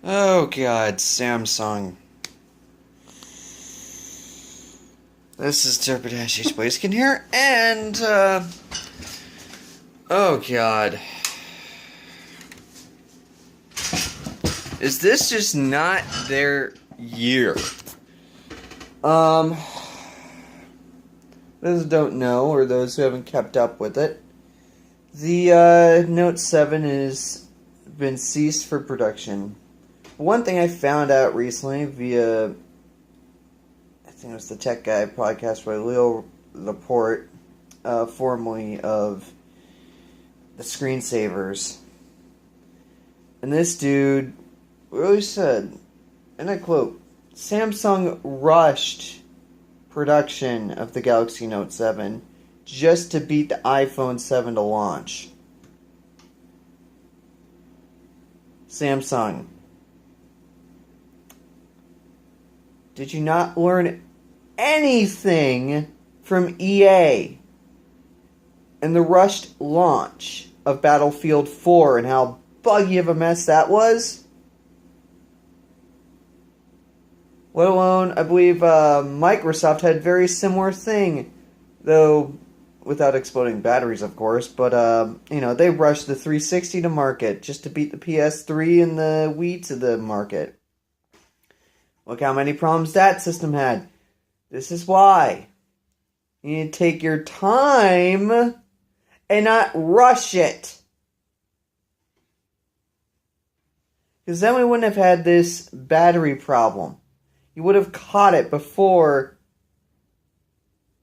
Oh god, Samsung. This is Turbidash Blazekin here, and, oh god. Is this just not their year? Those who don't know, or those who haven't kept up with it, the, Note 7 has been ceased for production. One thing I found out recently via, I think it was the Tech Guy podcast by Leo Laporte, formerly of the Screensavers. And this dude really said, and I quote, Samsung rushed production of the Galaxy Note 7 just to beat the iPhone 7 to launch. Samsung. Did you not learn anything from EA and the rushed launch of Battlefield 4 and how buggy of a mess that was? Let alone, I believe Microsoft had a very similar thing, though without exploding batteries, of course. But they rushed the 360 to market just to beat the PS3 and the Wii to the market. Look how many problems that system had. This is why you need to take your time and not rush it. Because then we wouldn't have had this battery problem. You would have caught it before,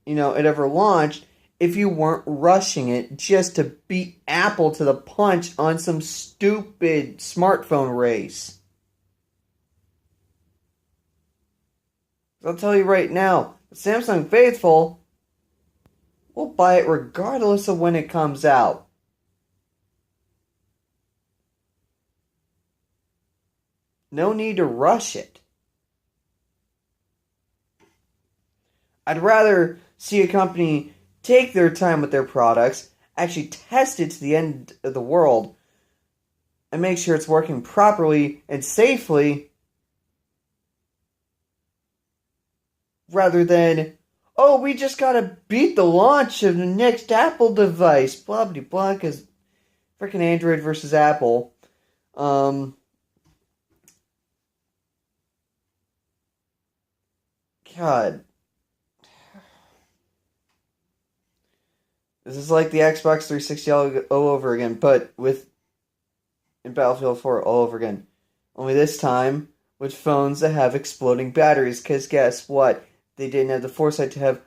it ever launched if you weren't rushing it just to beat Apple to the punch on some stupid smartphone race. I'll tell you right now, the Samsung faithful will buy it regardless of when it comes out. No need to rush it. I'd rather see a company take their time with their products, actually test it to the end of the world, and make sure it's working properly and safely, rather than, oh, we just gotta beat the launch of the next Apple device, blah blah blah, because freaking Android versus Apple. God. This is like the Xbox 360 all over again, but in Battlefield 4 all over again. Only this time with phones that have exploding batteries, because guess what? They didn't have the foresight to have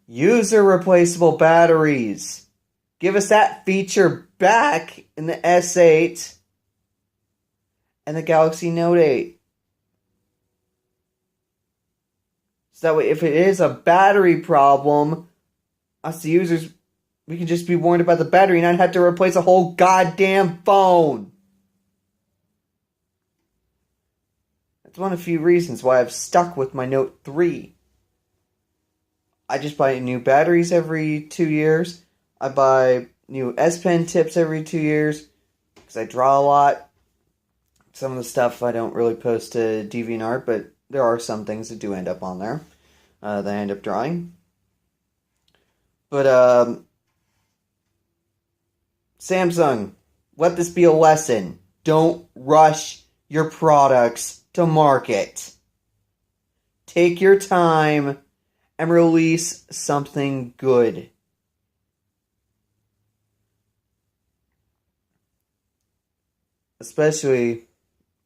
user replaceable batteries. Give us that feature back in the S8 and the Galaxy Note 8. So that way, if it is a battery problem, us the users, we can just be warned about the battery and not have to replace a whole goddamn phone. That's one of a few reasons why I've stuck with my Note 3. I just buy new batteries every 2 years. I buy new S Pen tips every 2 years because I draw a lot. Some of the stuff I don't really post to DeviantArt, but there are some things that do end up on there that I end up drawing. But, Samsung, let this be a lesson. Don't rush your products to market. Take your time and release something good. Especially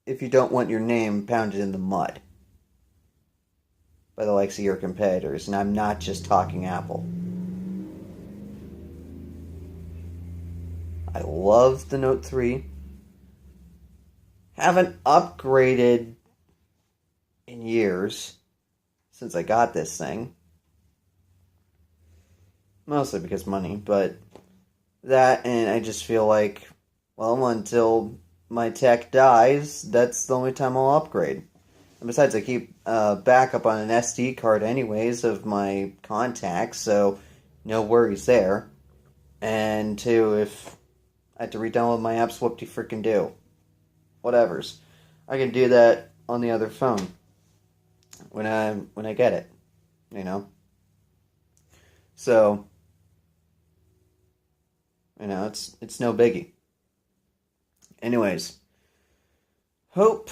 if you don't want your name pounded in the mud by the likes of your competitors. And I'm not just talking Apple. I love the Note 3. Haven't upgraded in years since I got this thing. Mostly because money, but that, and I just feel like, well, until my tech dies, that's the only time I'll upgrade. And besides, I keep backup on an SD card anyways of my contacts, so no worries there. And two, if I had to re-download my apps, whoop-de-frickin' do. Whatevers. I can do that on the other phone when I get it, you know. So, it's no biggie. Anyways, hope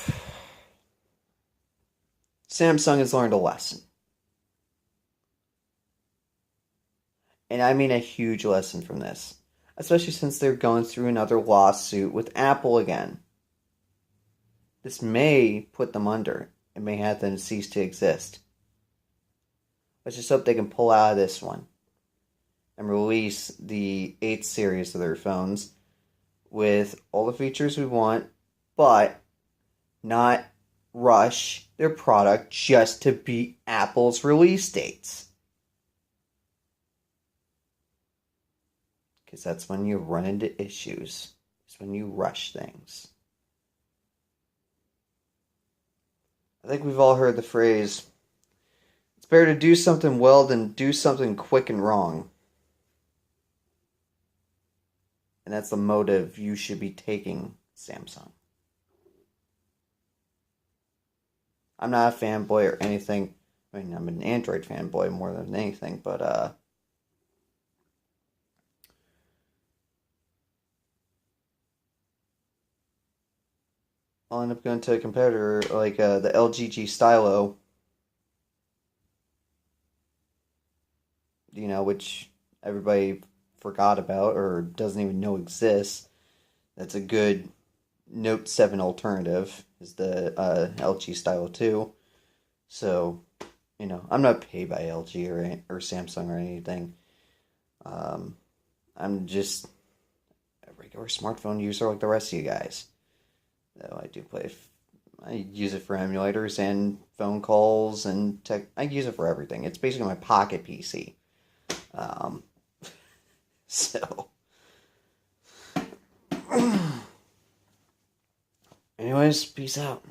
Samsung has learned a lesson. And I mean a huge lesson from this, especially since they're going through another lawsuit with Apple again. This may put them under. It may have them cease to exist. Let's just hope they can pull out of this one and release the 8th series of their phones with all the features we want, but not rush their product just to beat Apple's release dates. Because that's when you run into issues. It's when you rush things. I think we've all heard the phrase, it's better to do something well than do something quick and wrong. And that's the motive you should be taking, Samsung. I'm not a fanboy or anything. I mean, I'm an Android fanboy more than anything, but I'll end up going to a competitor like the LG Stylo, which everybody forgot about or doesn't even know exists. That's a good Note 7 alternative, is the LG Stylo 2. So, I'm not paid by LG or Samsung or anything. I'm just a regular smartphone user like the rest of you guys. Though I use it for emulators and phone calls and tech. I use it for everything. It's basically my pocket PC. So, anyways, peace out.